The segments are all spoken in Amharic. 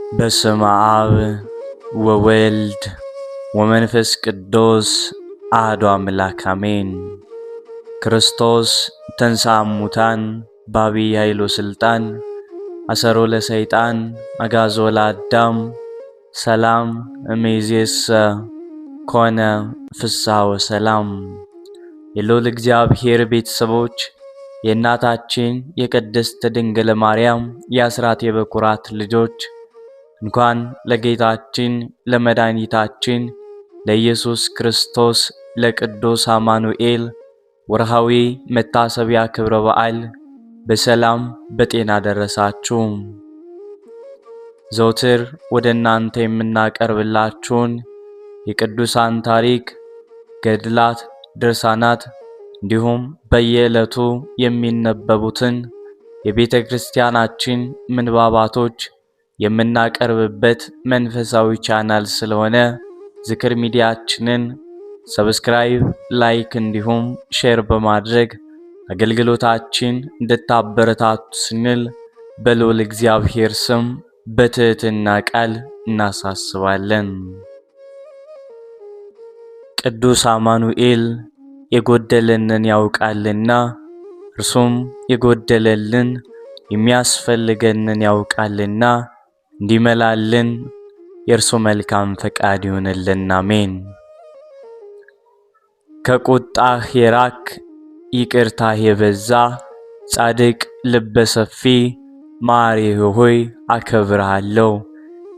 በስመ አብ ወወልድ ወመንፈስ ቅዱስ አሐዱ አምላክ አሜን። ክርስቶስ ተንሥአ እሙታን በዐቢይ ኃይል ወሥልጣን አሰሮ ለሰይጣን አግዓዞ ለአዳም ሰላም እምይእዜሰ ኮነ ፍስሐ ወሰላም። የልዑል እግዚአብሔር ቤተሰቦች የእናታችን የቅድስት ድንግል ማርያም የአስራት የበኩራት ልጆች እንኳን ለጌታችን ለመድኃኒታችን ለኢየሱስ ክርስቶስ ለቅዱስ አማኑኤል ወርሃዊ መታሰቢያ ክብረ በዓል በሰላም በጤና ደረሳችሁ። ዘወትር ወደ እናንተ የምናቀርብላችሁን የቅዱሳን ታሪክ፣ ገድላት፣ ድርሳናት እንዲሁም በየዕለቱ የሚነበቡትን የቤተ ክርስቲያናችን ምንባባቶች የምናቀርብበት መንፈሳዊ ቻናል ስለሆነ ዝክር ሚዲያችንን ሰብስክራይብ፣ ላይክ እንዲሁም ሼር በማድረግ አገልግሎታችን እንድታበረታቱ ስንል በልዑል እግዚአብሔር ስም በትህትና ቃል እናሳስባለን። ቅዱስ አማኑኤል የጎደለንን ያውቃልና እርሱም የጎደለልን የሚያስፈልገንን ያውቃልና እንዲመላልን የእርሱ መልካም ፈቃድ ይሁንልን። አሜን። ከቁጣህ የራክ ይቅርታህ የበዛ ጻድቅ ልበ ሰፊ መሐሪ ሆይ አከብርሃለሁ።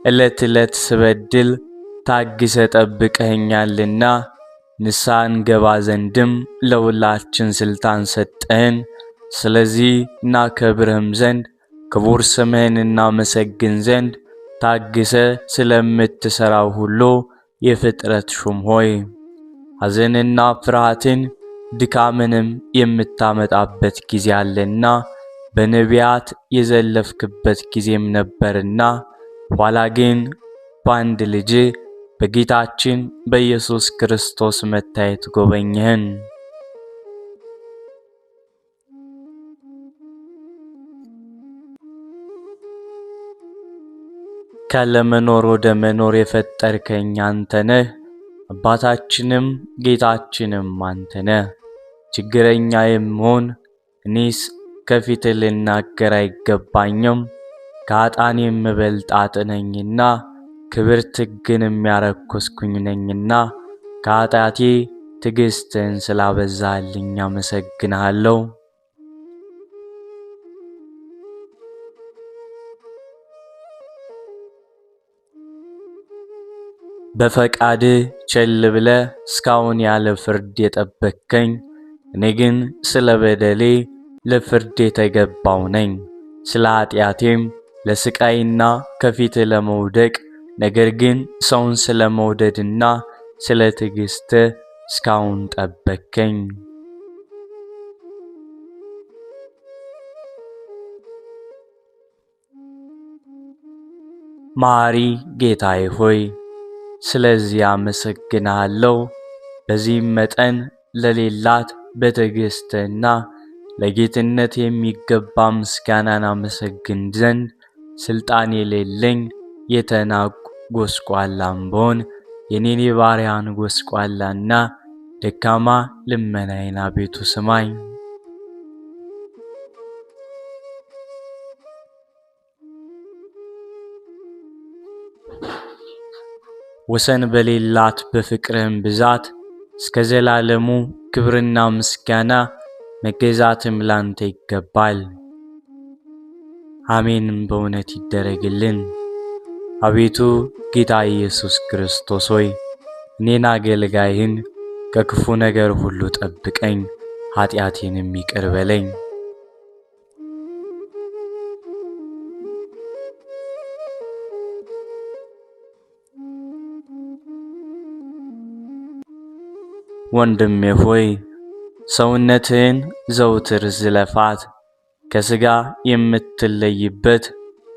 ዕለት ዕለት ስበድል ታግሰ ጠብቀኸኛልና ንስሐ እንገባ ዘንድም ለሁላችን ስልጣን ሰጠህን። ስለዚህ እናከብርህም ዘንድ ክቡር ስምህን እናመሰግን ዘንድ ታግሰ ስለምትሰራው ሁሉ የፍጥረት ሹም ሆይ ሐዘንና ፍርሃትን ድካምንም የምታመጣበት ጊዜ አለና በነቢያት የዘለፍክበት ጊዜም ነበርና ኋላ ግን በአንድ ልጅ በጌታችን በኢየሱስ ክርስቶስ መታየት ጎበኘህን። ካለመኖር ወደ መኖር የፈጠርከኝ አንተ ነህ። አባታችንም ጌታችንም አንተ ነህ። ችግረኛ የምሆን እኔስ ከፊት ልናገር አይገባኝም። ከኃጥአን የምበልጥ ኃጥእ ነኝና ክብርት ሕግን የሚያረክስኩኝ ነኝና ከኃጢአቴ ትዕግሥትን ስላበዛልኝ አመሰግንሃለሁ። በፈቃድህ ቸል ብለህ እስካሁን ያለ ፍርድ የጠበቅከኝ፣ እኔ ግን ስለ በደሌ ለፍርድ የተገባው ነኝ። ስለ ኃጢአቴም ለስቃይና ከፊትህ ለመውደቅ ነገር ግን ሰውን ስለ መውደድና ስለ ትዕግሥትህ እስካሁን ጠበቅከኝ። መሐሪ ጌታዬ ሆይ ስለዚህ አመሰግንሃለሁ። በዚህም መጠን ለሌላት በትዕግሥትህና ለጌትነት የሚገባ ምስጋናን አመሰግን ዘንድ ስልጣን የሌለኝ የተናቅሁ ጎስቋላም ብሆን የኔን የባሪያን ጎስቋላና ደካማ ልመናዬን አቤቱ ስማኝ። ወሰን በሌላት በፍቅርህም ብዛት እስከ ዘላለሙ ክብርና ምስጋና መገዛትም ላንተ ይገባል። አሜንም በእውነት ይደረግልን። አቤቱ ጌታ ኢየሱስ ክርስቶስ ሆይ እኔን አገልጋይህን ከክፉ ነገር ሁሉ ጠብቀኝ፣ ኃጢአቴንም ይቅር በለኝ። ወንድሜ ሆይ ሰውነትህን ዘውትር ዝለፋት፣ ከሥጋ የምትለይበት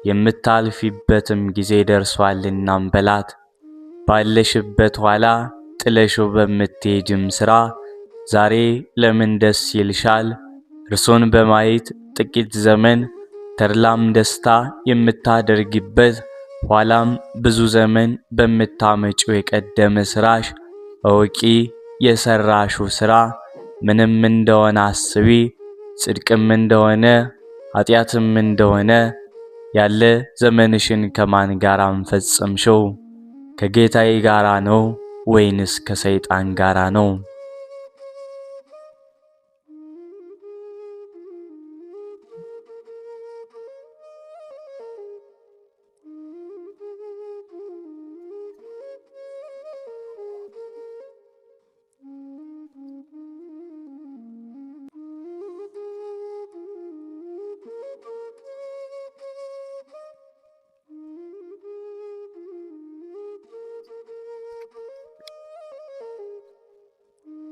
የምታልፊበትም ጊዜ ደርሷልና በላት። ባለሽበት ኋላ ጥለሽው በምትሄጂም ሥራ ዛሬ ለምን ደስ ይልሻል? እርሱን በማየት ጥቂት ዘመን ተድላም ደስታ የምታደርጊበት ኋላም ብዙ ዘመን በምታመጪው የቀደመ ሥራሽ እወቂ። የሠራሽው ሥራ ምንም እንደሆነ አስቢ። ጽድቅም እንደሆነ ኃጢአትም እንደሆነ ያለ ዘመንሽን ከማን ጋር ፈጸምሽው? ከጌታዬ ጋራ ነው ወይንስ ከሰይጣን ጋራ ነው?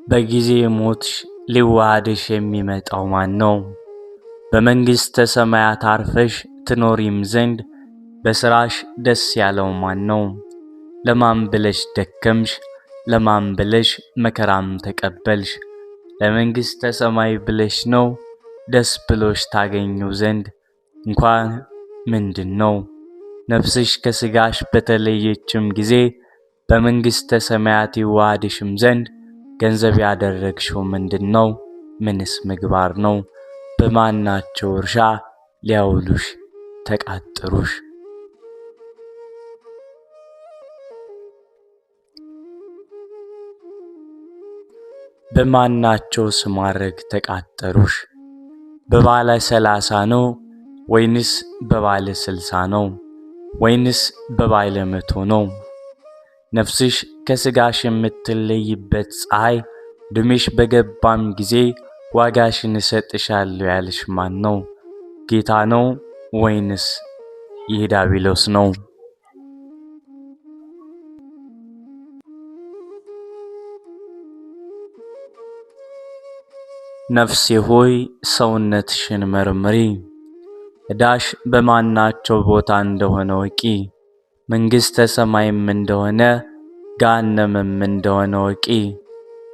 በጊዜ ሞትሽ ሊዋሃድሽ የሚመጣው ማን ነው? በመንግሥተ ሰማያት አርፈሽ ትኖሪም ዘንድ በሥራሽ ደስ ያለው ማን ነው? ለማን ብለሽ ደከምሽ? ለማን ብለሽ መከራም ተቀበልሽ? ለመንግሥተ ሰማይ ብለሽ ነው? ደስ ብሎሽ ታገኘው ዘንድ እንኳን ምንድን ነው? ነፍስሽ ከሥጋሽ በተለየችም ጊዜ በመንግሥተ ሰማያት ይዋሃድሽም ዘንድ ገንዘብ ያደረግሽው ምንድን ነው? ምንስ ምግባር ነው? በማናቸው እርሻ ሊያውሉሽ ተቃጠሩሽ? በማናቸውስ ማዕረግ ተቃጠሩሽ? በባለ 30 ነው ወይንስ በባለ 60 ነው? ወይንስ በባለ 100 ነው? ነፍስሽ ከሥጋሽ የምትለይበት ፀሐይ ዕድሜሽ በገባም ጊዜ ዋጋሽን እሰጥሻለሁ ያልሽ ማን ነው? ጌታ ነው ወይንስ ይህ ዲያብሎስ ነው? ነፍሴ ሆይ ሰውነትሽን መርምሪ፣ ዕዳሽ በማናቸው ቦታ እንደሆነ ወቂ። መንግሥተ ሰማይም እንደሆነ ገሃነምም እንደሆነ ወቂ።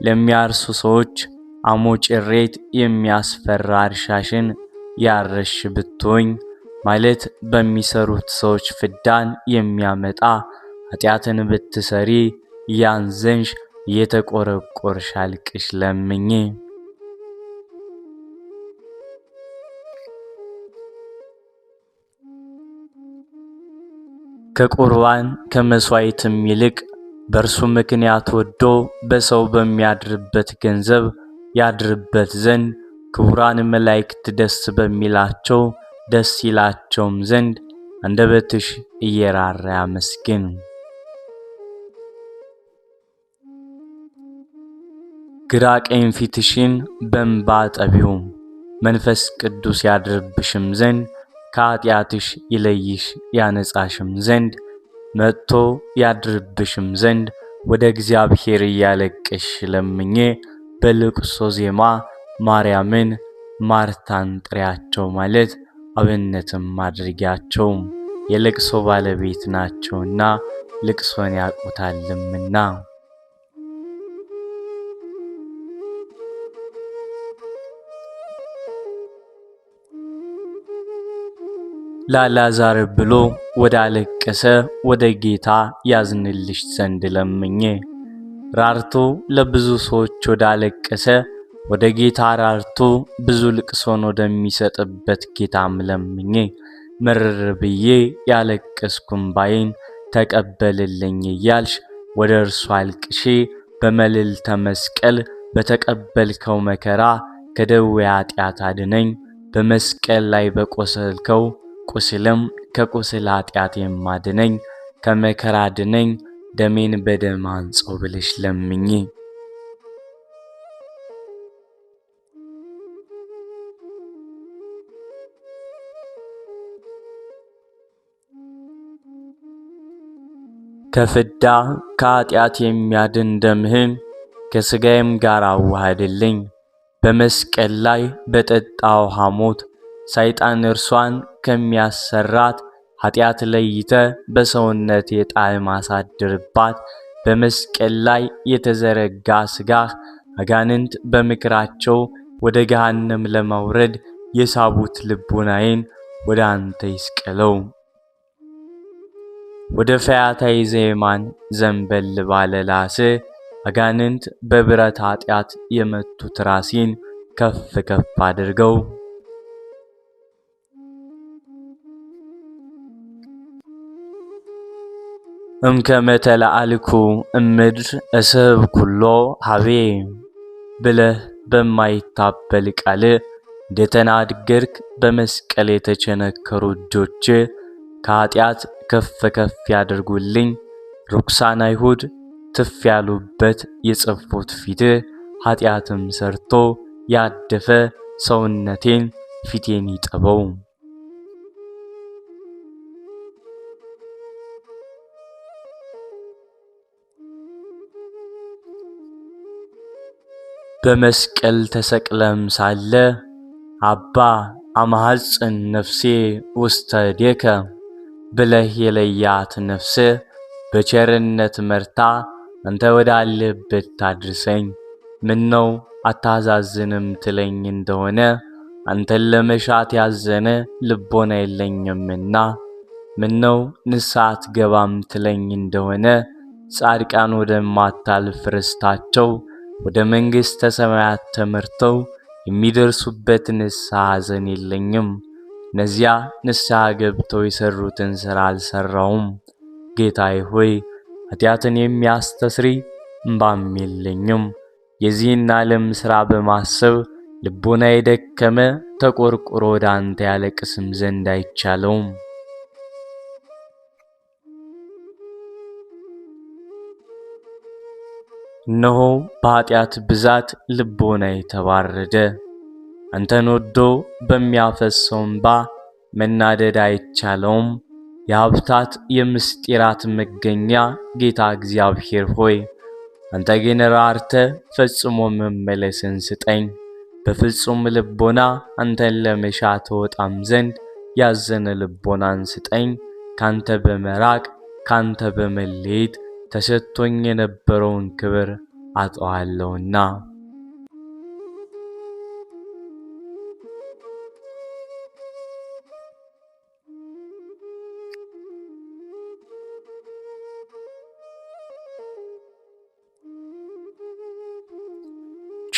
ለሚያርሱ ሰዎች አሞጭሬት የሚያስፈራ እርሻሽን ያረሽ ብትሆኝ ማለት በሚሰሩት ሰዎች ፍዳን የሚያመጣ ኃጢአትን ብትሰሪ እያዘንሽ እየተቆረቆርሽ አልቅሽ ለምኝ። ከቁርባን ከመሥዋዕትም ይልቅ በእርሱ ምክንያት ወዶ በሰው በሚያድርበት ገንዘብ ያድርበት ዘንድ ክቡራን መላእክት ደስ በሚላቸው ደስ ይላቸውም ዘንድ አንደበትሽ እየራራ ያመስግን። ግራ ቀኝ ፊትሽን በእንባ አጠቢው፣ መንፈስ ቅዱስ ያድርብሽም ዘንድ ከኃጢአትሽ ይለይሽ ያነጻሽም ዘንድ መጥቶ ያድርብሽም ዘንድ ወደ እግዚአብሔር እያለቅሽ ለምኜ በልቅሶ ዜማ ማርያምን ማርታን ጥሪያቸው ማለት አብነትም አድርጊያቸው። የልቅሶ ባለቤት ናቸውና ልቅሶን ያውቁታልምና። ላላዛር ብሎ ወዳለቀሰ ወደ ጌታ ያዝንልሽ ዘንድ ለምኜ፣ ራርቶ ለብዙ ሰዎች ወዳለቀሰ ወደ ጌታ ራርቶ ብዙ ልቅሶን ወደሚሰጥበት ጌታም ለምኜ፣ ምርር ብዬ ያለቀስኩ እንባዬን ተቀበልልኝ እያልሽ ወደ እርሱ አልቅሺ። በመልዕልተ መስቀል በተቀበልከው መከራ ከደዌ ኃጢአት አድነኝ። በመስቀል ላይ በቆሰልከው ቁስልም ከቁስል ኃጢአት የማድነኝ ከመከራ አድነኝ። ደሜን በደም አንጸው ብለሽ ለምኚ። ከፍዳ ከኃጢአት የሚያድን ደምህን ከሥጋዬም ጋር አዋህድልኝ። በመስቀል ላይ በጠጣው ሐሞት ሰይጣን እርሷን ከሚያሰራት ኃጢአት ለይተ በሰውነት የጣዕም አሳድርባት። በመስቀል ላይ የተዘረጋ ሥጋህ አጋንንት በምክራቸው ወደ ገሃነም ለመውረድ የሳቡት ልቡናዬን ወደ አንተ ይስቀለው። ወደ ፈያታዊ ዘየማን ዘንበል ባለ ላስ አጋንንት በብረት ኃጢአት የመቱት ራሴን ከፍ ከፍ አድርገው እምከመተላአልኩ እምድር እስብ ኩሎ ሀቤ ብለህ በማይታበል ቃል እንደተናገርክ በመስቀል የተቸነከሩ እጆች ከኃጢአት ከፍ ከፍ ያደርጉልኝ። ርኩሳን አይሁድ ትፍ ያሉበት የጽፉት ፊት ኃጢአትም ሰርቶ ያደፈ ሰውነቴን ፊቴን ይጠበው። በመስቀል ተሰቅለም ሳለ አባ አማሐጽን ነፍሴ ውስተ ዴከ ብለህ የለያት ነፍስ በቸርነት መርታ አንተ ወዳለህበት ታድርሰኝ። ምነው አታዛዝንም ትለኝ እንደሆነ አንተን ለመሻት ያዘነ ልቦና የለኝምና፣ ምነው ንስሐ አትገባም ትለኝ እንደሆነ ጻድቃን ወደማታልፍ ርስታቸው ወደ መንግሥተ ሰማያት ተመርተው የሚደርሱበት ንስሐ ሐዘን የለኝም። እነዚያ ንስሐ ገብተው የሰሩትን ሥራ አልሰራውም። ጌታዬ ሆይ ኃጢአትን የሚያስተስሪ እምባም የለኝም። የዚህን ዓለም ሥራ በማሰብ ልቦና የደከመ ተቆርቁሮ ወደ አንተ ያለቅስም ዘንድ አይቻለውም። እነሆ በኃጢአት ብዛት ልቦና የተባረደ አንተን ወዶ በሚያፈሰው እምባ መናደድ አይቻለውም። የሀብታት የምስጢራት መገኛ ጌታ እግዚአብሔር ሆይ አንተ ግን ራርተ ፈጽሞ መመለስን ስጠኝ። በፍጹም ልቦና አንተን ለመሻት ወጣም ዘንድ ያዘነ ልቦናን ስጠኝ። ካንተ በመራቅ ካንተ በመለየት ተሰጥቶኝ የነበረውን ክብር አጣዋለሁና።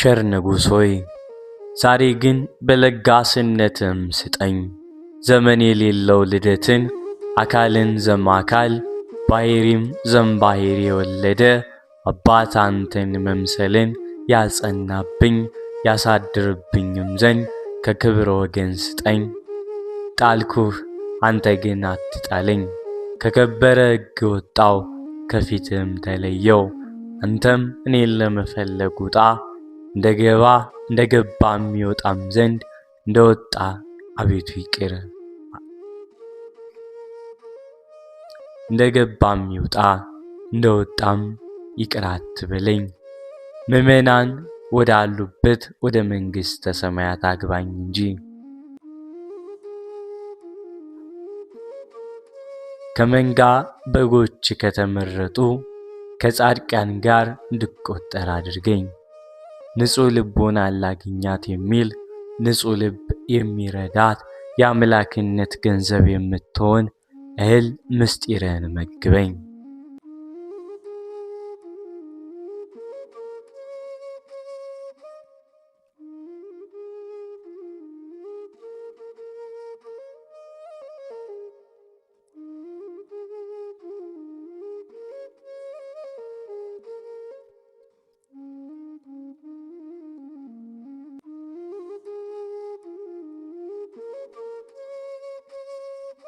ቸር ንጉሥ ሆይ ዛሬ ግን በለጋስነትም ስጠኝ። ዘመን የሌለው ልደትን አካልን ዘማካል ባሕሪም ዘምባሕሪ የወለደ አባት አንተን መምሰልን ያጸናብኝ ያሳድርብኝም ዘንድ ከክብር ወገን ስጠኝ። ጣልኩህ አንተ ግን አትጣለኝ። ከከበረ ሕግ ወጣው ከፊትም ተለየው። አንተም እኔን ለመፈለግ ውጣ። እንደገባ የሚወጣም ዘንድ እንደወጣ አቤቱ ይቅር። እንደገባም ይውጣ እንደወጣም ይቅር አትበለኝ። ምእመናን ወዳሉበት ወደ መንግሥተ ሰማያት አግባኝ እንጂ። ከመንጋ በጎች ከተመረጡ ከጻድቃን ጋር እንድቆጠር አድርገኝ። ንጹሕ ልቦና ላግኛት የሚል ንጹሕ ልብ የሚረዳት የአምላክነት ገንዘብ የምትሆን እህል ምስጢርህን መግበኝ።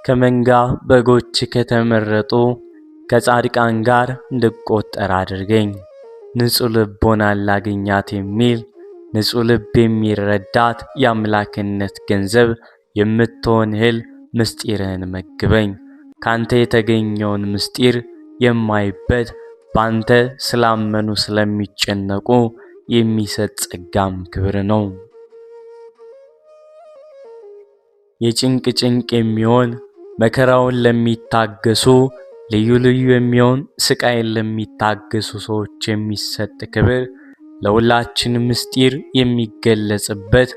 ከመንጋ በጎች ከተመረጡ ከጻድቃን ጋር እንድቆጠር አድርገኝ። ንጹሕ ልቦናን ላግኛት የሚል ንጹሕ ልብ የሚረዳት የአምላክነት ገንዘብ የምትሆን እህል ምስጢርህን መግበኝ። ካንተ የተገኘውን ምስጢር የማይበት ባንተ ስላመኑ ስለሚጨነቁ የሚሰጥ ጸጋም ክብር ነው። የጭንቅ ጭንቅ የሚሆን መከራውን ለሚታገሱ ልዩ ልዩ የሚሆን ስቃይን ለሚታገሱ ሰዎች የሚሰጥ ክብር ለሁላችን ምስጢር የሚገለጽበት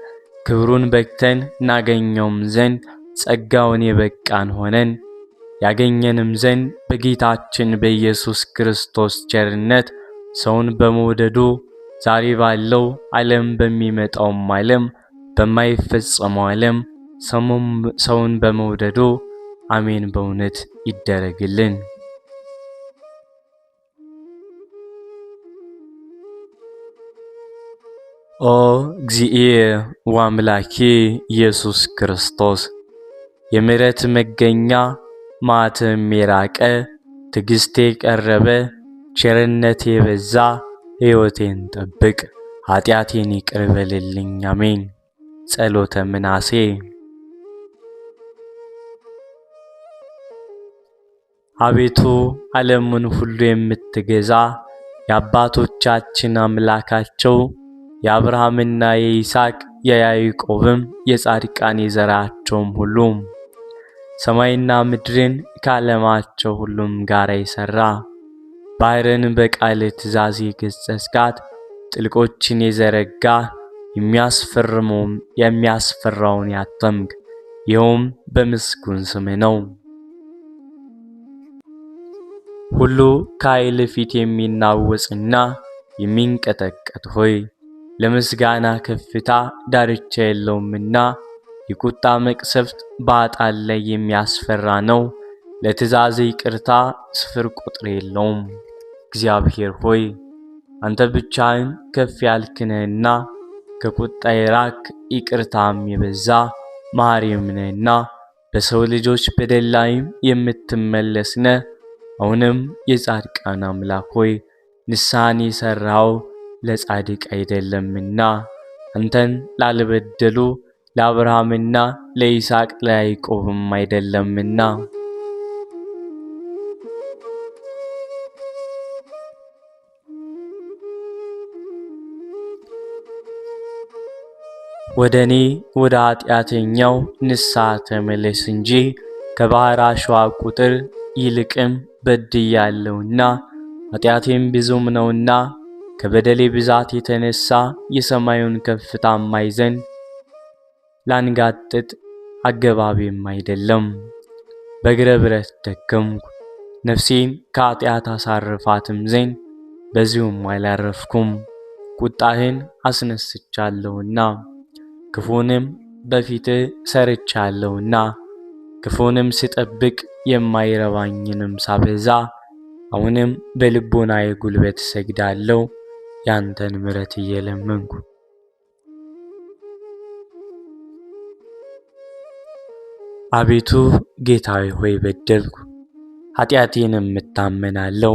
ክብሩን በግተን እናገኘውም ዘንድ ጸጋውን የበቃን ሆነን ያገኘንም ዘንድ በጌታችን በኢየሱስ ክርስቶስ ቸርነት ሰውን በመውደዱ ዛሬ ባለው ዓለም በሚመጣውም ዓለም በማይፈጸመው ዓለም ሰውን በመውደዱ አሜን በእውነት ይደረግልን። ኦ እግዚእየ ወአምላኬ ኢየሱስ ክርስቶስ የምሕረት መገኛ መዓትም የራቀ ትዕግሥቴ ቀረበ ቸርነቴ የበዛ ሕይወቴን ጠብቅ ኃጢአቴን ይቅር በልልኝ አሜን። ጸሎተ ምናሴ አቤቱ ዓለሙን ሁሉ የምትገዛ የአባቶቻችን አምላካቸው የአብርሃምና የይስሐቅ የያዕቆብም የጻድቃን የዘራቸውም ሁሉ ሰማይና ምድርን ከዓለማቸው ሁሉም ጋር የሠራ ባሕርን በቃል ትእዛዝ የገሠጽካት ጥልቆችን የዘረጋ የሚያስፈራውን ያተምክ ይኸውም በምስጉን ስምህ ነው። ሁሉ ከኃይል ፊት የሚናወጽና የሚንቀጠቀጥ ሆይ ለምስጋና ከፍታ ዳርቻ የለውምና የቁጣ መቅሰፍት በኃጥአን ላይ የሚያስፈራ ነው። ለትእዛዝ ይቅርታ ስፍር ቁጥር የለውም። እግዚአብሔር ሆይ አንተ ብቻህን ከፍ ያልክ ነህና ከቁጣ የራቅ ይቅርታም የበዛ መሐሪም ነህና በሰው ልጆች በደል ላይም የምትመለስ ነህ። አሁንም የጻድቃን አምላክ ሆይ ንስሐን የሠራኸው ለጻድቅ አይደለምና አንተን ላልበደሉ ለአብርሃምና ለይስሐቅ ለያዕቆብም አይደለምና ወደኔ ወደ ኃጢአተኛው ንስሐ ተመለስ እንጂ ከባሕር አሸዋ ቁጥር ይልቅም በድያለሁና ኃጢአቴም ብዙም ነውና ከበደሌ ብዛት የተነሳ የሰማዩን ከፍታ አይ ዘንድ ላንጋጥጥ አገባቤም አይደለም። በእግረ ብረት ደከምኩ ነፍሴን ከኃጢአት አሳርፋትም ዘንድ በዚሁም አላረፍኩም። ቁጣህን አስነስቻለሁና ክፉንም በፊትህ ሰርቻለሁና ክፉንም ስጠብቅ የማይረባኝንም ሳበዛ አሁንም በልቦናዬ ጉልበት እሰግዳለሁ ያንተን ምሕረት እየለመንኩ። አቤቱ ጌታዬ ሆይ በደልኩ ኃጢአቴንም እታመናለሁ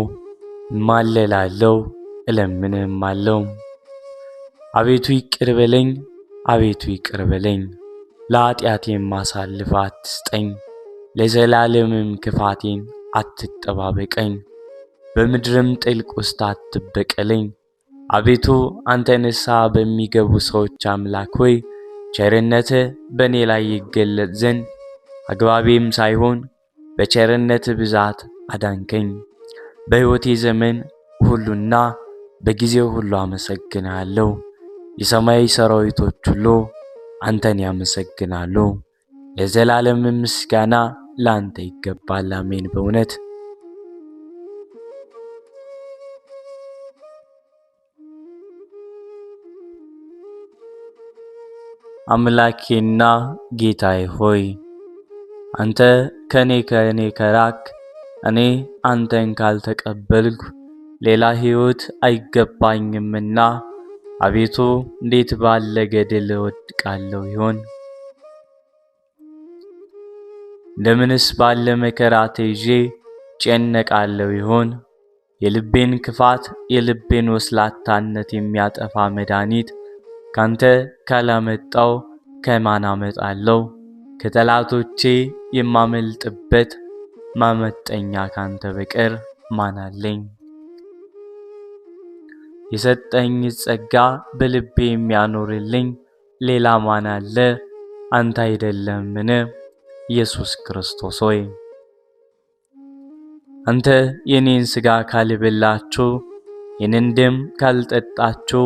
እማለላለሁ እለምንህማለሁ። አቤቱ ይቅር በለኝ አቤቱ ይቅር በለኝ ለኃጢአቴም አሳልፈህ አትስጠኝ። ለዘላለምም ክፋቴን አትጠባበቀኝ በምድርም ጥልቅ ውስጥ አትበቀለኝ። አቤቱ አንተ ንስሐ በሚገቡ ሰዎች አምላክ ሆይ ቸርነትህ በእኔ ላይ ይገለጥ ዘንድ አግባቤም ሳይሆን በቸርነትህ ብዛት አዳንከኝ። በሕይወቴ ዘመን ሁሉና በጊዜው ሁሉ አመሰግናለሁ። የሰማይ ሠራዊቶች ሁሉ አንተን ያመሰግናሉ። የዘላለም ምስጋና ላንተ ይገባል። አሜን በእውነት አምላኬና ጌታዬ ሆይ አንተ ከኔ ከራክ እኔ አንተን ካልተቀበልኩ ሌላ ሕይወት አይገባኝምና አቤቱ እንዴት ባለ ገድል እወድቃለሁ ይሆን? እንደምንስ ባለ መከራ ተይዤ ጨነቃለሁ ይሆን? የልቤን ክፋት የልቤን ወስላታነት የሚያጠፋ መድኃኒት ካንተ ካላመጣው ከማን አመጣለሁ? ከጠላቶቼ የማመልጥበት ማመጠኛ ካንተ በቀር ማን አለኝ? የሰጠኝ ጸጋ በልቤ የሚያኖርልኝ ሌላ ማን አለ? አንተ አይደለምን? ኢየሱስ ክርስቶስ ሆይ አንተ የኔን ሥጋ ካልበላችሁ የኔን ደም ካልጠጣችሁ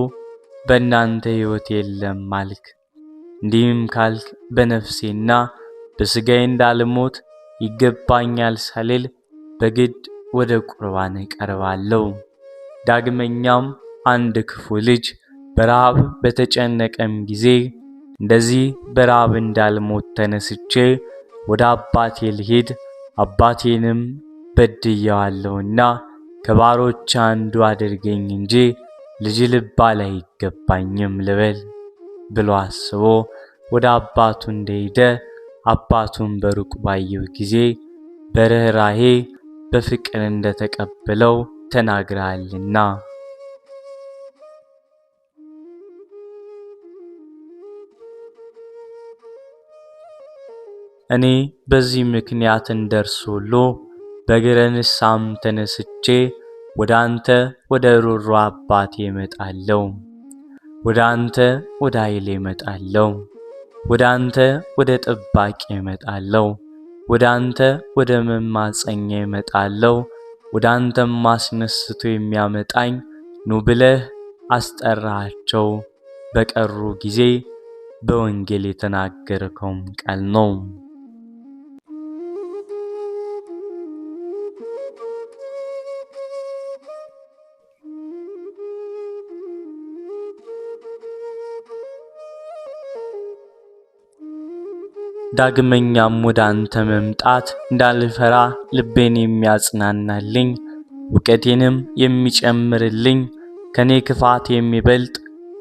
በእናንተ ሕይወት የለም አልክ። እንዲህም ካልክ በነፍሴና በሥጋዬ እንዳልሞት ይገባኛል ሳልል በግድ ወደ ቁርባን እቀርባለሁ። ዳግመኛም አንድ ክፉ ልጅ በረሃብ በተጨነቀም ጊዜ እንደዚህ በረሃብ እንዳልሞት ተነስቼ ወደ አባቴ ልሂድ፣ አባቴንም በድየዋለሁና ከባሮች አንዱ አድርገኝ እንጂ ልጅ ልባል አይገባኝም ልበል ብሎ አስቦ ወደ አባቱ እንደሄደ አባቱን በሩቅ ባየው ጊዜ በርህራሄ በፍቅር እንደተቀበለው ተናግረሃልና። እኔ በዚህ ምክንያት እንደርሱ ሁሉ በእግረ ንስሐም ተነስቼ ወደ አንተ ወደ ሩሩ አባቴ እመጣለሁ። ወደ አንተ ወደ ኃይሌ እመጣለሁ። ወደ አንተ ወደ ጠባቂ እመጣለሁ። ወደ አንተ ወደ መማፀኛ እመጣለሁ። ወደ አንተም አስነስቶ የሚያመጣኝ ኑ ብለህ አስጠራቸው በቀሩ ጊዜ በወንጌል የተናገርከውም ቃል ነው። ዳግመኛም ወደ አንተ መምጣት እንዳልፈራ ልቤን የሚያጽናናልኝ እውቀቴንም የሚጨምርልኝ ከኔ ክፋት የሚበልጥ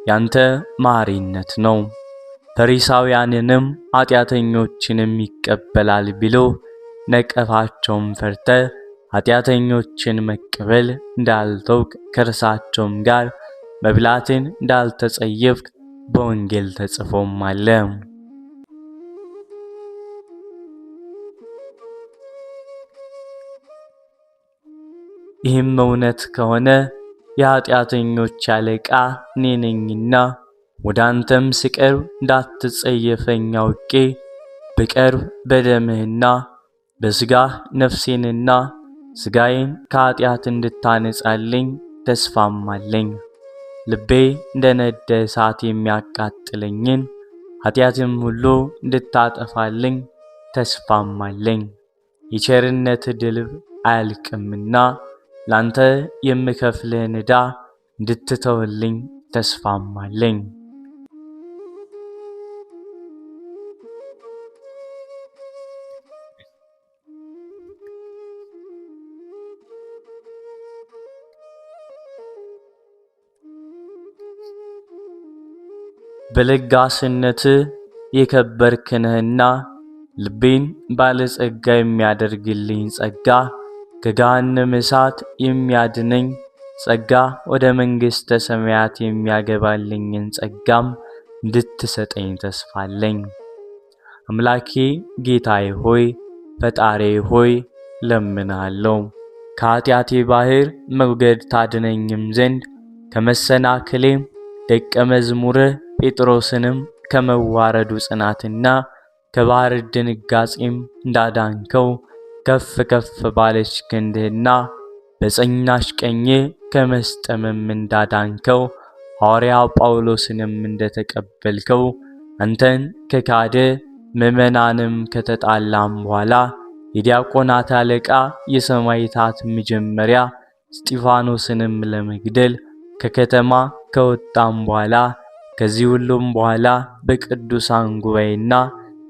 ያንተ መሐሪነት ነው። ፈሪሳውያንንም ኃጢአተኞችንም ይቀበላል ቢሎ ነቀፋቸውን ፈርተ ኃጢአተኞችን መቀበል እንዳልተውክ ከእርሳቸውም ጋር መብላትን እንዳልተጸየፍክ በወንጌል ተጽፎም አለ። ይህም እውነት ከሆነ የኃጢአተኞች አለቃ እኔ ነኝና ወደ አንተም ስቀርብ እንዳትጸየፈኝ አውቄ ብቀርብ በደምህና በሥጋህ ነፍሴንና ሥጋዬን ከኃጢአት እንድታነጻልኝ ተስፋም አለኝ። ልቤ እንደ ነደ እሳት የሚያቃጥለኝን ኃጢአትም ሁሉ እንድታጠፋልኝ ተስፋም አለኝ። የቸርነት ድልብ አያልቅምና ላንተ የምከፍልህን ዕዳ እንድትተውልኝ ተስፋም አለኝ። በለጋስነትህ የከበርክ ነህና ልቤን ባለጸጋ የሚያደርግልኝ ጸጋ ከገሃነመ እሳት የሚያድነኝ ጸጋ ወደ መንግሥተ ሰማያት የሚያገባልኝን ጸጋም እንድትሰጠኝ ተስፋ አለኝ። አምላኬ ጌታዬ ሆይ ፈጣሪዬ ሆይ ለምንሃለሁ። ከኃጢአቴ ባሕር መውገድ ታድነኝም ዘንድ ከመሰናክሌም ደቀ መዝሙርህ ጴጥሮስንም ከመዋረዱ ጽናትና ከባሕር ድንጋጼም እንዳዳንከው ከፍ ከፍ ባለች ክንድህና በጸናች ቀኝህ ከመስጠምም እንዳዳንከው ሐዋርያው ጳውሎስንም እንደተቀበልከው አንተን ከካደ ምዕመናንም ከተጣላም በኋላ የዲያቆናት አለቃ የሰማዕታት መጀመሪያ እስጢፋኖስንም ለመግደል ከከተማ ከወጣም በኋላ ከዚህ ሁሉም በኋላ በቅዱሳን ጉባኤና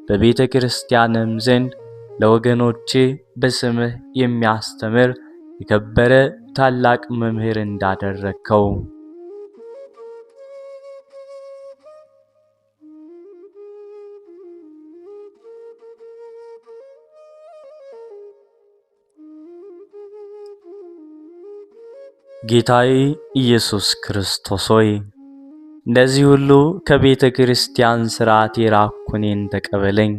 በቤተ ክርስቲያንም ዘንድ ለወገኖቼ በስምህ የሚያስተምር የከበረ ታላቅ መምህር እንዳደረግከው ጌታዬ ኢየሱስ ክርስቶስ ሆይ እንደዚህ ሁሉ ከቤተ ክርስቲያን ሥርዓት የራቅሁ እኔን ተቀበለኝ፣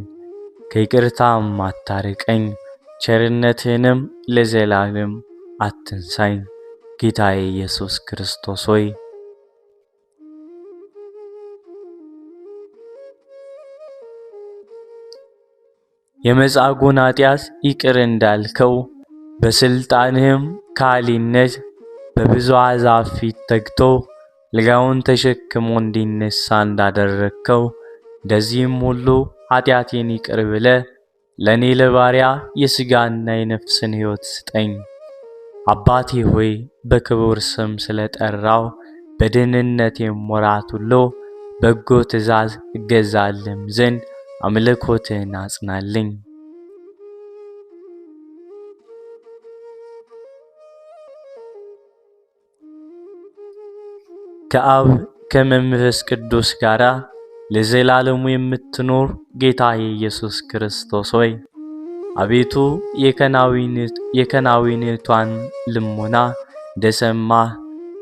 ከይቅርታም አታርቀኝ፣ ቸርነትህንም ለዘላለም አትንሳኝ። ጌታዬ ኢየሱስ ክርስቶስ ሆይ የመጻጉዕን ኃጢአት ይቅር እንዳልከው በሥልጣንህም ከሃሊነት በብዙ አሕዛብ ፊት ተግቶ አልጋውን ተሸክሞ እንዲነሳ እንዳደረግከው እንደዚህም ሁሉ ኃጢአቴን ይቅር ብለህ ለኔ ለባሪያ የሥጋና የነፍስን ሕይወት ስጠኝ። አባቴ ሆይ በክቡር ስም ስለጠራው በደህንነቴም ወራት ሁሉ በጎ ትእዛዝ እገዛልም ዘንድ አምልኮትህን አጽናልኝ። ከአብ ከመንፈስ ቅዱስ ጋር ለዘላለሙ የምትኖር ጌታዬ ኢየሱስ ክርስቶስ ሆይ አቤቱ የከናዊነቷን ልመና እንደሰማህ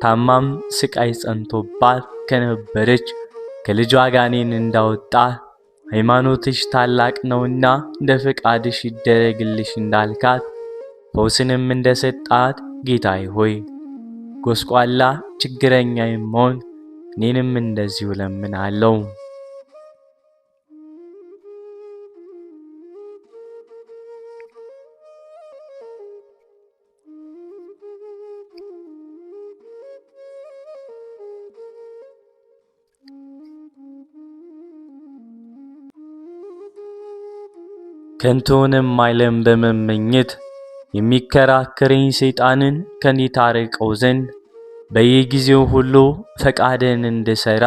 ታማም ስቃይ ጸንቶባት ከነበረች ከልጇ ጋኔን እንዳወጣ ሃይማኖትሽ ታላቅ ነውና እንደ ፈቃድሽ ይደረግልሽ እንዳልካት ፈውስንም እንደሰጣት ጌታዬ ሆይ ጎስቋላ ችግረኛ የምሆን እኔንም እንደዚሁ ለምናለሁ። ከንቱንም ማይለም በመመኘት የሚከራከረኝ ሰይጣንን ከኔ ታርቀው ዘንድ በየጊዜው ሁሉ ፈቃድህን እንድሠራ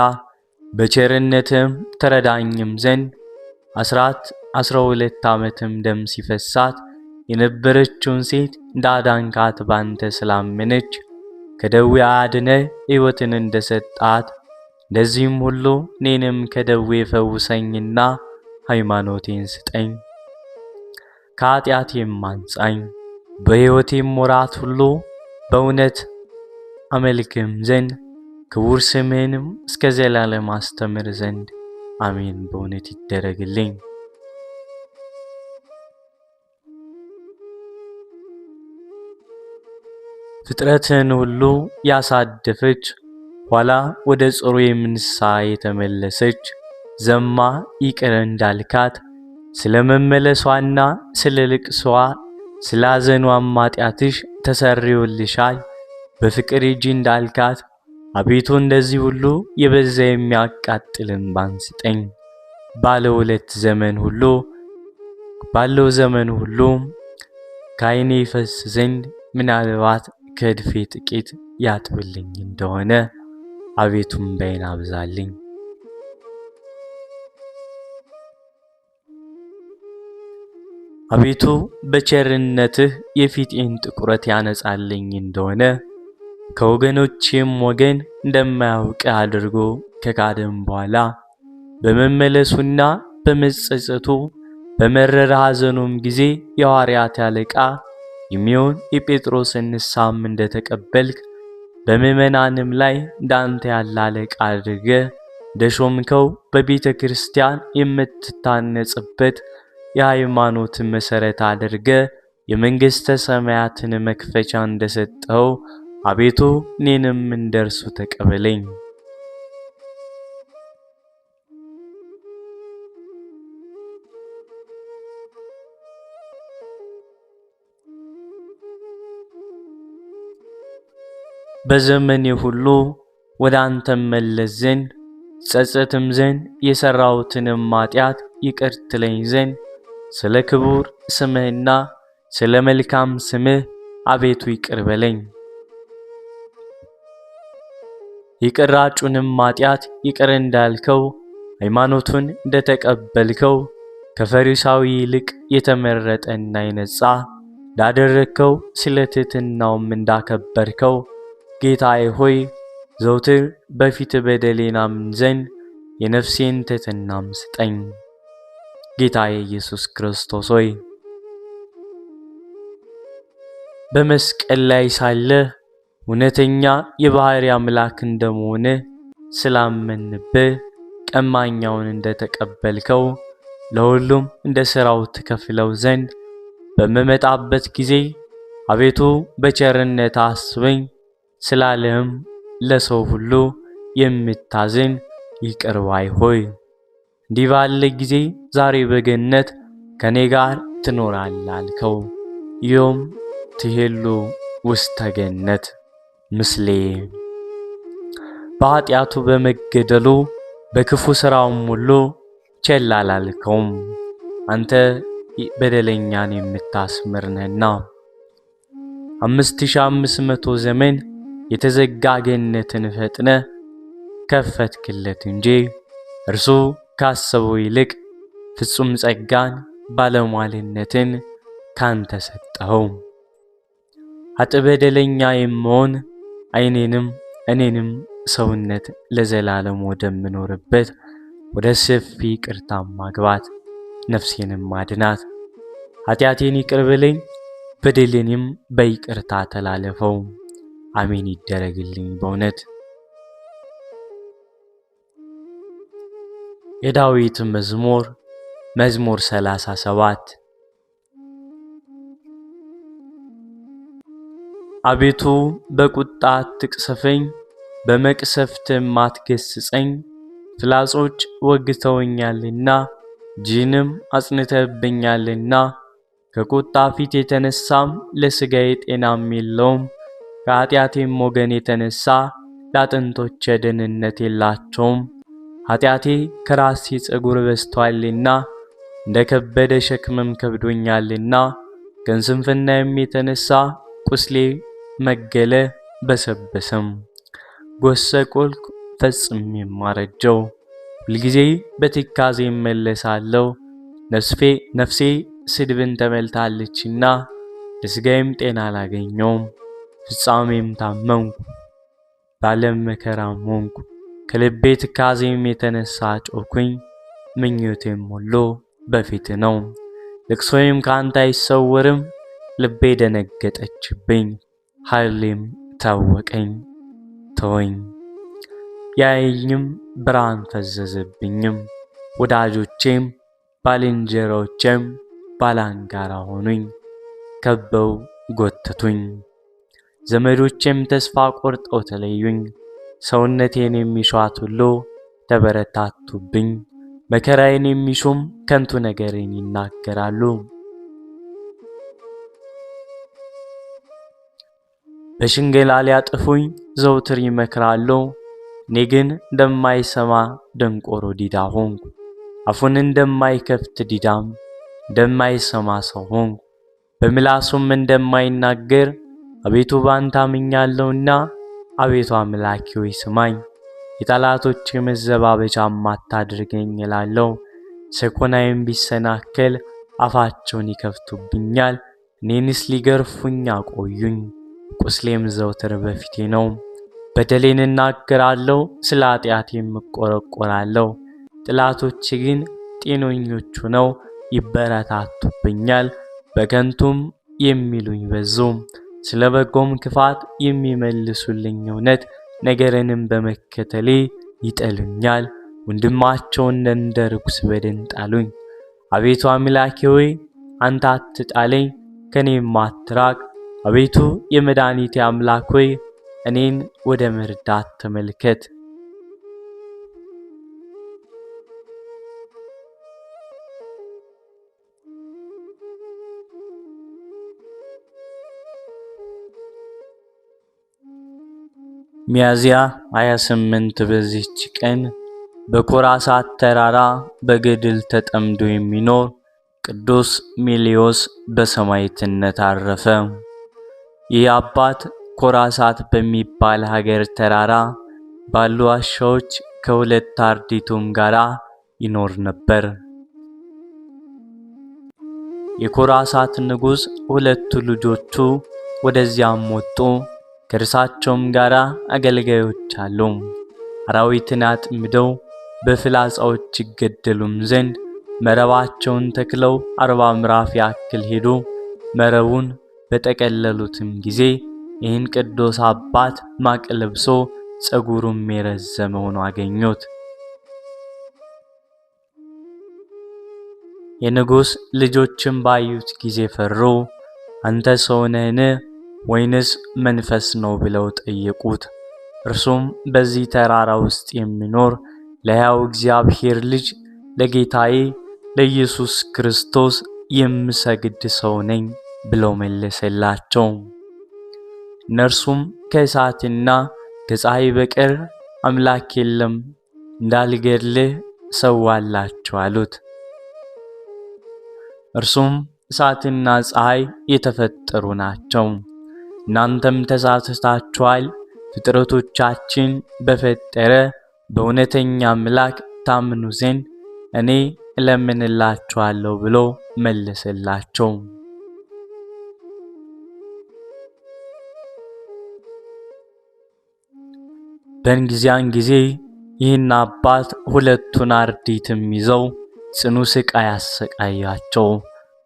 በቸርነትም ተረዳኝም ዘንድ 12 ዓመትም ደም ሲፈሳት የነበረችውን ሴት እንዳዳንካት ባንተ ስላመነች ከደዌ አድነህ ሕይወትን እንደሰጣት እንደዚህም ሁሉ እኔንም ከደዌ ፈውሰኝና ሃይማኖቴን ስጠኝ። ከኃጢአቴም አንጻኝ በሕይወቴም ወራት ሁሉ በእውነት አመልክም ዘንድ ክቡር ስምህንም እስከ ዘላለም አስተምር ዘንድ አሜን። በእውነት ይደረግልኝ። ፍጥረትን ሁሉ ያሳደፈች ኋላ ወደ ጽሩየ ንስሐ የተመለሰች ዘማ ይቅር እንዳልካት ስለ መመለሷና ስለ ልቅሶዋ ስለ ሐዘኗም ኃጢአትሽ ተሰርዮልሻል በፍቅር ሂጂ እንዳልካት አቤቱ እንደዚህ ሁሉ የበዛ የሚያቃጥል እንባን ስጠኝ። ባለው ዘመን ሁሉ ከዓይኔ ይፈስ ዘንድ ምናልባት ከእድፌ ጥቂት ያጥብልኝ እንደሆነ አቤቱ እንባዬን አብዛልኝ። አቤቱ በቸርነትህ የፊቴን ጥቁረት ያነጻልኝ እንደሆነ ከወገኖቼም ወገን እንደማያውቅ አድርጎ ከካደም በኋላ በመመለሱና በመጸጸቱ በመረረ ሐዘኑም ጊዜ የሐዋርያት አለቃ የሚሆን የጴጥሮስን ንስሐም እንደተቀበልክ በምዕመናንም ላይ እንዳንተ ያለ አለቃ አድርገህ እንደሾምከው በቤተ ክርስቲያን የምትታነጽበት የሃይማኖት መሠረት አድርገህ የመንግሥተ ሰማያትን መክፈቻ እንደሰጠኸው አቤቱ እኔንም እንደርሱ ተቀበለኝ። በዘመኔ ሁሉ ወደ አንተ መለስ ዘንድ ጸጸትም ዘንድ የሠራሁትንም ኃጢአት ይቅር ትለኝ ዘንድ ስለ ክቡር ስምህና ስለ መልካም ስምህ አቤቱ ይቅር በለኝ። የቀራጩንም ኃጢአት ይቅር እንዳልከው ሃይማኖቱን እንደተቀበልከው ከፈሪሳዊ ይልቅ የተመረጠና የነጻ እንዳደረግከው ስለ ትሕትናውም እንዳከበርከው ጌታዬ ሆይ ዘውትር በፊት በደሌን አምን ዘንድ የነፍሴን ትሕትናም ስጠኝ። ጌታዬ ኢየሱስ ክርስቶስ ሆይ በመስቀል ላይ ሳለህ እውነተኛ የባሕርይ አምላክ እንደመሆንህ ስላመንብህ ቀማኛውን እንደተቀበልከው ለሁሉም እንደ ሥራው ትከፍለው ዘንድ በምመጣበት ጊዜ አቤቱ በቸርነት አስበኝ ስላለህም ለሰው ሁሉ የምታዝን ይቅር ባይ ሆይ እንዲህ ባለ ጊዜ ዛሬ በገነት ከኔ ጋር ትኖራለህ አልከው። ዮም ትሄሉ ውስተ ገነት ምስሌ በኃጢአቱ በመገደሉ በክፉ ሥራውም ሁሉ ቸል አላልከውም። አንተ በደለኛን የምታስምር ነህና። 5500 ዘመን የተዘጋ ገነትን ፈጥነ ከፈትክለት እንጂ እርሱ ካሰበው ይልቅ ፍጹም ጸጋን ባለሟልነትን ካንተ ሰጠኸው። ኃጥእ በደለኛ የምሆን እኔንም ሰውነት ለዘላለም ወደምኖርበት ወደ ሰፊ ይቅርታ ማግባት ነፍሴንም ማድናት። ኃጢአቴን ይቅር በለኝ፣ በደሌንም በይቅርታ ተላለፈው። አሜን ይደረግልኝ በእውነት። የዳዊት መዝሙር 37። አቤቱ በቁጣ አትቅሰፈኝ፣ በመቅሰፍትም አትገስጸኝ። ፍላጾች ወግተውኛልና እጅህንም አጽንተህብኛልና። ከቁጣ ፊት የተነሳም ለሥጋዬ ጤናም የለውም። ከኃጢአቴም ወገን የተነሳ ለአጥንቶቼ ደህንነት የላቸውም። ኃጢአቴ ከራሴ ፀጉር በዝቶአልና እንደ ከበደ ሸክምም ከብዶኛልና። ከስንፍናዬም የተነሳ ቁስሌ መገለ በሰበሰም። ጎሰቆልኩ ፈጽሜም አረጀሁ። ሁልጊዜ በትካዜ እመለሳለሁ። ነፍሴ ስድብን ተመልታለችና ለሥጋዬም ጤና አላገኘውም። ፍጻሜም ታመምኩ፣ ባለም መከራም ሆንኩ። ከልቤ ትካዜም የተነሳ ጮኽኩኝ። ምኞቴም ሁሉ በፊት ነው። ልቅሶዬም ከአንተ አይሰወርም። ልቤ ደነገጠችብኝ፣ ኃይሌም ታወቀኝ ተወኝ። ያየኝም ብርሃን ፈዘዘብኝም። ወዳጆቼም ባልንጀሮቼም ባላንጋራ ሆኑኝ፣ ከበው ጎተቱኝ። ዘመዶቼም ተስፋ ቆርጠው ተለዩኝ። ሰውነቴን የሚሿት ሁሉ ተበረታቱብኝ። መከራዬን የሚሹም ከንቱ ነገርን ይናገራሉ። በሽንገላ ሊያጠፉኝ ዘውትር ይመክራሉ። እኔ ግን እንደማይሰማ ደንቆሮ ዲዳ ሆንኩ። አፉን እንደማይከፍት ዲዳም እንደማይሰማ ሰው ሆንኩ። በምላሱም እንደማይናገር አቤቱ ባንተ አምኛለሁና፣ አቤቱ አምላኬ ሆይ ስማኝ። የጠላቶቼ መዘባበቻም አታድርገኝ እላለሁ። ሰኮናዬም ቢሰናከል አፋቸውን ይከፍቱብኛል። እኔንስ ሊገርፉኝ አቆዩኝ። ቁስሌም ዘውትር በፊቴ ነው። በደሌን እናገራለሁ፣ ስለ ኃጢአቴም እቆረቆራለሁ። ጠላቶቼ ግን ጤነኞች ሆነው ይበረታቱብኛል። በከንቱም የሚሉኝ በዙ። ስለ በጎም ክፋት የሚመልሱልኝ እውነት ነገርንም በመከተሌ ይጠሉኛል። ወንድማቸውን እንደ ርኩስ በድን ጣሉኝ። አቤቱ አምላኬ ሆይ አንተ አትጣለኝ፣ ከኔም አትራቅ። አቤቱ የመድኃኒቴ አምላክ ሆይ እኔን ወደ መርዳት ተመልከት። ሚያዝያ 28 በዚህች ቀን በኮራሳት ተራራ በገድል ተጠምዶ የሚኖር ቅዱስ ሜልዮስ በሰማዕትነት አረፈ። ይህ አባት ኮራሳት በሚባል ሀገር ተራራ ባሉ ዋሻዎች ከሁለት አርድእቱም ጋር ይኖር ነበር። የኮራሳት ንጉሥ ሁለቱ ልጆቹ ወደዚያም ወጡ። ከእርሳቸውም ጋር አገልጋዮች አሉ። አራዊትን አጥምደው በፍላጻዎች ይገደሉም ዘንድ መረባቸውን ተክለው 40 ምዕራፍ ያክል ሄዱ። መረቡን በጠቀለሉትም ጊዜ ይህን ቅዱስ አባት ማቅ ለብሶ ፀጉሩም የረዘመ ሆኖ አገኙት። የንጉሥ ልጆችም ባዩት ጊዜ ፈሩ። አንተ ሰው ነህን ወይንስ መንፈስ ነው ብለው ጠየቁት። እርሱም በዚህ ተራራ ውስጥ የሚኖር ለሕያው እግዚአብሔር ልጅ ለጌታዬ ለኢየሱስ ክርስቶስ የምሰግድ ሰው ነኝ ብለው መለሰላቸው። እነርሱም ከእሳትና ከፀሐይ በቀር አምላክ የለም፣ እንዳልገድልህ ሰዋላቸው አሉት። እርሱም እሳትና ፀሐይ የተፈጠሩ ናቸው። እናንተም ተሳስታችኋል፣ ፍጥረቶቻችን በፈጠረ በእውነተኛ አምላክ ታምኑ ዘንድ እኔ እለምንላችኋለሁ ብሎ መለሰላቸው። በእንጊዜያን ጊዜ ይህን አባት ሁለቱን አርድእትም ይዘው ጽኑ ስቃይ አሰቃያቸው።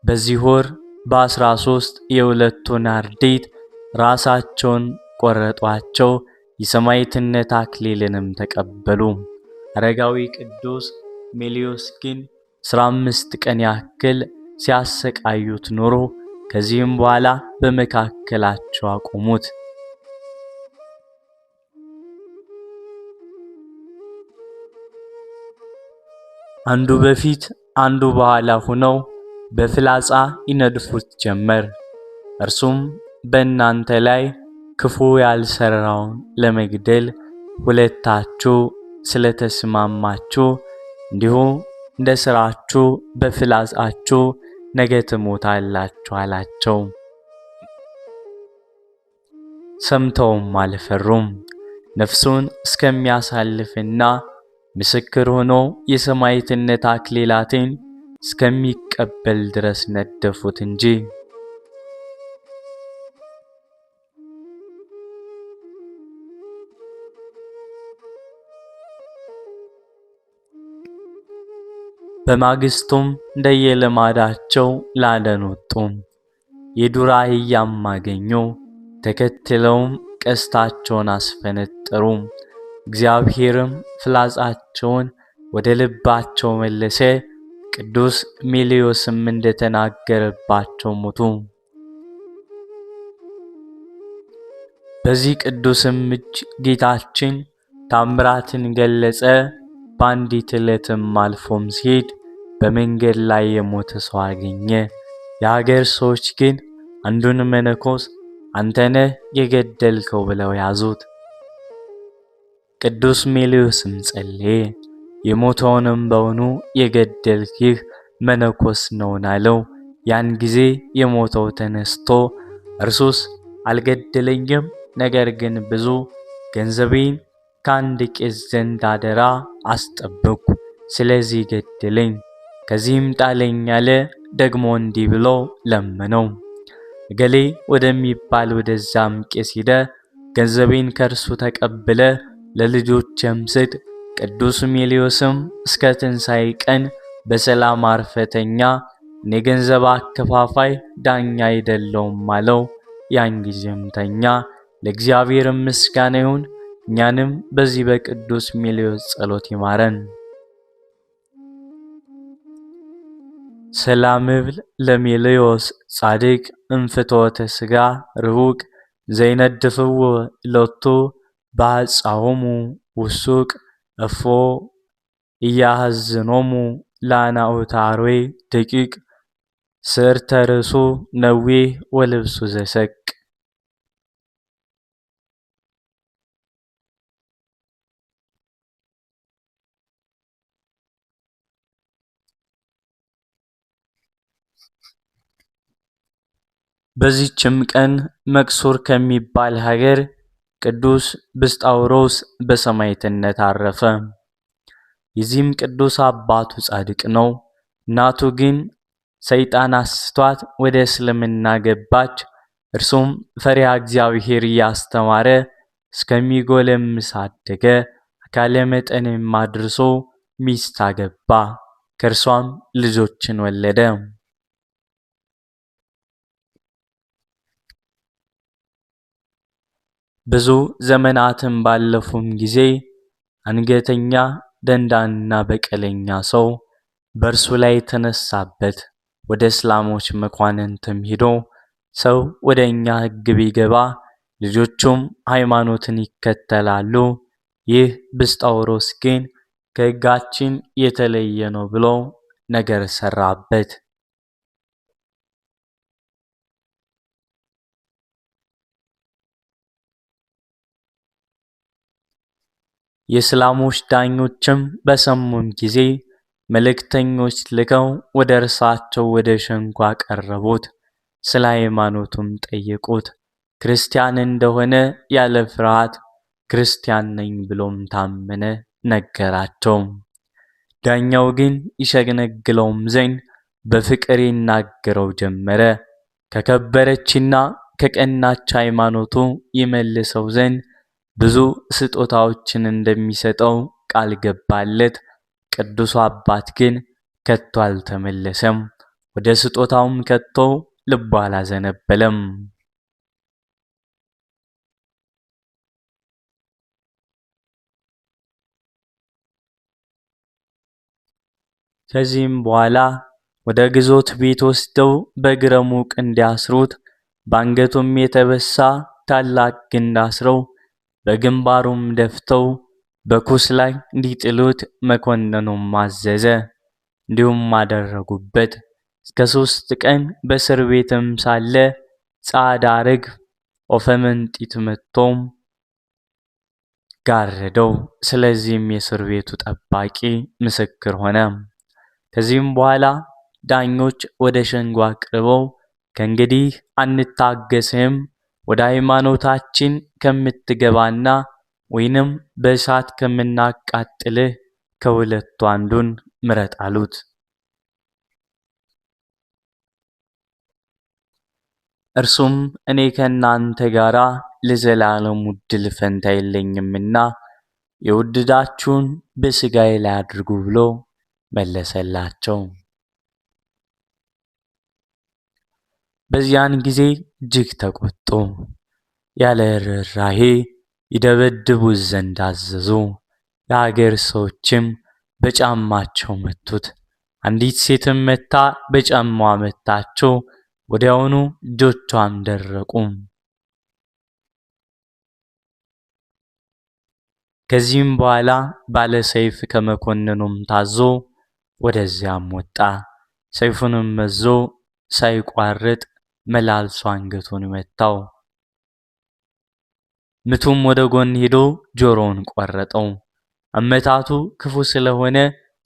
በዚህ ወር በ13 የሁለቱን አርድእት ራሳቸውን ቆረጧቸው። የሰማዕትነት አክሊልንም ተቀበሉ። አረጋዊ ቅዱስ ሜልዮስ ግን 15 ቀን ያክል ሲያሰቃዩት ኖሮ ከዚህም በኋላ በመካከላቸው አቆሙት። አንዱ በፊት አንዱ በኋላ ሆነው በፍላጻ ይነድፉት ጀመር። እርሱም በእናንተ ላይ ክፉ ያልሰራውን ለመግደል ሁለታችሁ ስለተስማማችሁ እንዲሁ እንደ ሥራችሁ በፍላጻችሁ ነገ ትሞታላችሁ አላቸው። ሰምተውም አልፈሩም። ነፍሱን እስከሚያሳልፍና ምስክር ሆኖ የሰማዕትነት አክሊላትን እስከሚቀበል ድረስ ነደፉት እንጂ። በማግስቱም እንደየልማዳቸው ላደን ወጡ። የዱር አህያም አገኙ። ተከትለውም ቀስታቸውን አስፈነጠሩ። እግዚአብሔርም ፍላጻቸውን ወደ ልባቸው መለሰ። ቅዱስ ሜልዮስም እንደተናገረባቸው ሞቱ። በዚህ ቅዱስም እጅ ጌታችን ታምራትን ገለጸ። በአንዲት ዕለትም አልፎም ሲሄድ በመንገድ ላይ የሞተ ሰው አገኘ። የሀገር ሰዎች ግን አንዱን መነኮስ አንተ ነህ የገደልከው ብለው ያዙት። ቅዱስ ሜልዮስም ጸለየ። የሞተውንም በውኑ የገደልክ ይህ መነኮስ ነውን አለው። ያን ጊዜ የሞተው ተነስቶ እርሱስ አልገደለኝም፣ ነገር ግን ብዙ ገንዘቤን ከአንድ ቄስ ዘንድ አደራ አስጠበቅኩ፣ ስለዚህ ገደለኝ፣ ከዚህም ጣለኝ አለ። ደግሞ እንዲህ ብሎ ለመነው፣ እገሌ ወደሚባል ወደዛም ቄስ ሄደ ገንዘቤን ከእርሱ ተቀብለ ለልጆቼም ስጥ። ቅዱስ ሜልዮስም እስከ ትንሣኤ ቀን በሰላም አርፈተኛ፣ እኔ ገንዘብ አከፋፋይ ዳኛ አይደለሁም አለው። ያን ጊዜም ተኛ። ለእግዚአብሔር ምስጋና ይሁን፣ እኛንም በዚህ በቅዱስ ሜልዮስ ጸሎት ይማረን። ሰላም እብል ለሜልዮስ ጻድቅ እንፍትወተ ሥጋ ርሁቅ ዘይነድፍዎ ሎቱ በአጻሆሙ ውሱቅ እፎ ኢያሐዝኖሙ ለአናኡተ አርዌ ደቂቅ ስዕርተ ርእሱ ነዊህ ወልብሱ ዘሰቅ። በዚህችም ቀን መቅሱር ከሚባል ሀገር ቅዱስ ብስጣውሮስ በሰማዕትነት አረፈ። የዚህም ቅዱስ አባቱ ጻድቅ ነው። እናቱ ግን ሰይጣን አስቷት ወደ እስልምና ገባች። እርሱም ፈሪሃ እግዚአብሔር እያስተማረ እስከሚጎለምስ አደገ። አካለ መጠንም አድርሶ ሚስት አገባ። ከእርሷም ልጆችን ወለደ። ብዙ ዘመናትም ባለፉም ጊዜ አንገተኛ ደንዳንና በቀለኛ ሰው በእርሱ ላይ ተነሳበት። ወደ እስላሞች መኳንንትም ሄዶ ሰው ወደ እኛ ሕግ ቢገባ ልጆቹም ሃይማኖትን ይከተላሉ፣ ይህ ብስጣውሮስ ግን ከሕጋችን የተለየ ነው ብሎ ነገር ሰራበት። የእስላሞች ዳኞችም በሰሙም ጊዜ መልእክተኞች ልከው ወደ እርሳቸው ወደ ሸንጎ አቀረቡት። ስለ ሃይማኖቱም ጠየቁት። ክርስቲያን እንደሆነ ያለ ፍርሃት ክርስቲያን ነኝ ብሎም ታመነ፣ ነገራቸው። ዳኛው ግን ይሸነግለውም ዘንድ በፍቅር ይናገረው ጀመረ። ከከበረችና ከቀናች ሃይማኖቱ ይመልሰው ዘንድ ብዙ ስጦታዎችን እንደሚሰጠው ቃል ገባለት። ቅዱሱ አባት ግን ከቶ አልተመለሰም። ወደ ስጦታውም ከቶ ልቡ አላዘነበለም። ከዚህም በኋላ ወደ ግዞት ቤት ወስደው በእግረ ሙቅ እንዲያስሩት በአንገቱም የተበሳ ታላቅ ግንድ አስረው በግንባሩም ደፍተው በኩስ ላይ እንዲጥሉት መኮንኑም አዘዘ። እንዲሁም አደረጉበት። እስከ 3 ቀን በእስር ቤትም ሳለ ጻዕዳ ርግብ ወፈ መንጢት መጥቶም ጋረደው። ስለዚህም የእስር ቤቱ ጠባቂ ምስክር ሆነ። ከዚህም በኋላ ዳኞች ወደ ሸንጎ አቅርበው ከእንግዲህ አንታገስህም፣ ወደ ሃይማኖታችን ከምትገባና ወይንም በእሳት ከምናቃጥልህ ከሁለቱ አንዱን ምረጥ አሉት። እርሱም እኔ ከእናንተ ጋር ለዘላለሙ ዕድል ፈንታ የለኝምና የወደዳችሁን በሥጋዬ ላይ አድርጉ ብሎ መለሰላቸው። በዚያን ጊዜ እጅግ ተቆጡ። ያለ ርኅራኄ ይደበድቡት ዘንድ አዘዙ። የአገር ሰዎችም በጫማቸው መቱት። አንዲት ሴትም መታ በጫማዋ መታቸው። ወዲያውኑ እጆቿም ደረቁ። ከዚህም በኋላ ባለ ሰይፍ ከመኮንኑም ታዞ ወደዚያም ወጣ። ሰይፉንም መዞ ሳይቋርጥ መላልሶ አንገቱን መታው። ምቱም ወደ ጎን ሄዶ ጆሮውን ቆረጠው። አመታቱ ክፉ ስለሆነ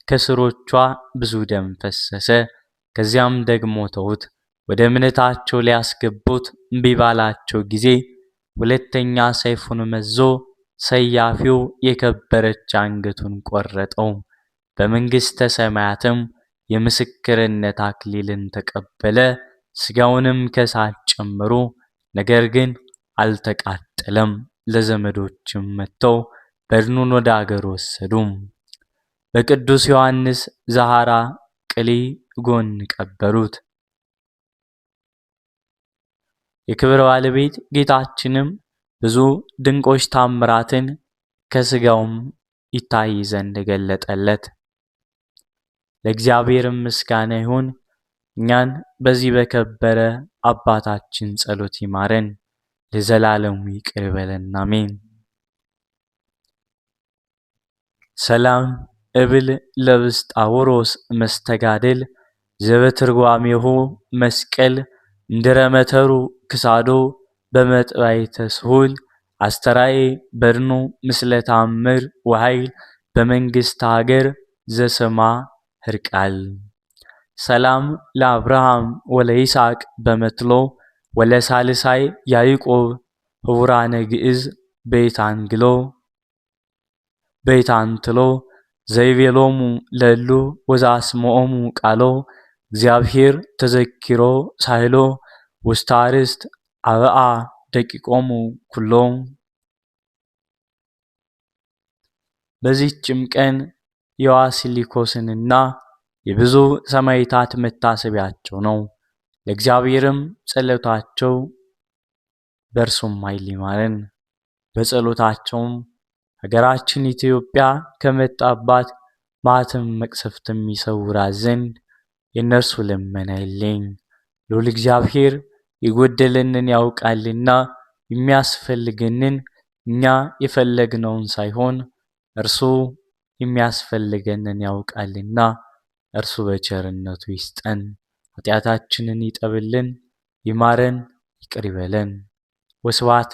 ከስሮቿ ብዙ ደም ፈሰሰ። ከዚያም ደግሞ ተውት። ወደ እምነታቸው ሊያስገቡት እምቢ ባላቸው ጊዜ ሁለተኛ ሰይፉን መዞ ሰያፊው የከበረች አንገቱን ቆረጠው። በመንግሥተ ሰማያትም የምስክርነት አክሊልን ተቀበለ። ሥጋውንም ከእሳት ጨመሩ፣ ነገር ግን አልተቃጠለም። ለዘመዶችም መጥተው በድኑን ወደ አገር ወሰዱ። በቅዱስ ዮሐንስ ዛሃራ ቅሊ ጎን ቀበሩት። የክብር ባለቤት ጌታችንም ብዙ ድንቆች ታምራትን ከሥጋውም ይታይ ዘንድ ገለጠለት። ለእግዚአብሔርም ምስጋና ይሁን። እኛን በዚህ በከበረ አባታችን ጸሎት ይማረን፣ ለዘላለሙ ይቅር ይበለን፣ አሜን። ሰላም እብል ለብስጣውሮስ መስተጋድል ዘበትርጓሜሁ መስቀል እንድረመተሩ ክሳዶ በመጥባይተ ስሁል አስተራዬ በድኑ ምስለ ታምር ወኃይል በመንግሥተ ሀገር ዘሰማ ህርቃል። ሰላም ለአብርሃም ወለይስሐቅ በመትሎ ወለሳልሳይ ያዕቆብ ህቡራነ ግዕዝ በይታንትሎ ዘይቤሎሙ ለሉ ወዛስምዖሙ ቃሎ እግዚአብሔር ተዘኪሮ ሳህሎ ውስተ አርእስት አብአ ደቂቆሙ ኩሎም። በዚህችም ቀን የዋሲሊኮስንና የብዙ ሰማዕታት መታሰቢያቸው ነው። ለእግዚአብሔርም ጸሎታቸው በእርሱም ኃይል ይማረን። በጸሎታቸውም ሀገራችን ኢትዮጵያ ከመጣባት መዓትም መቅሰፍትም ይሰውራት ዘንድ የእነርሱ ልመና አይለኝ። ልዑል እግዚአብሔር የጎደለንን ያውቃልና የሚያስፈልገንን እኛ የፈለግነውን ሳይሆን እርሱ የሚያስፈልገንን ያውቃልና እርሱ በቸርነቱ ይስጠን። ኃጢአታችንን ይጠብልን፣ ይማረን፣ ይቅር ይበለን። ወስብሐት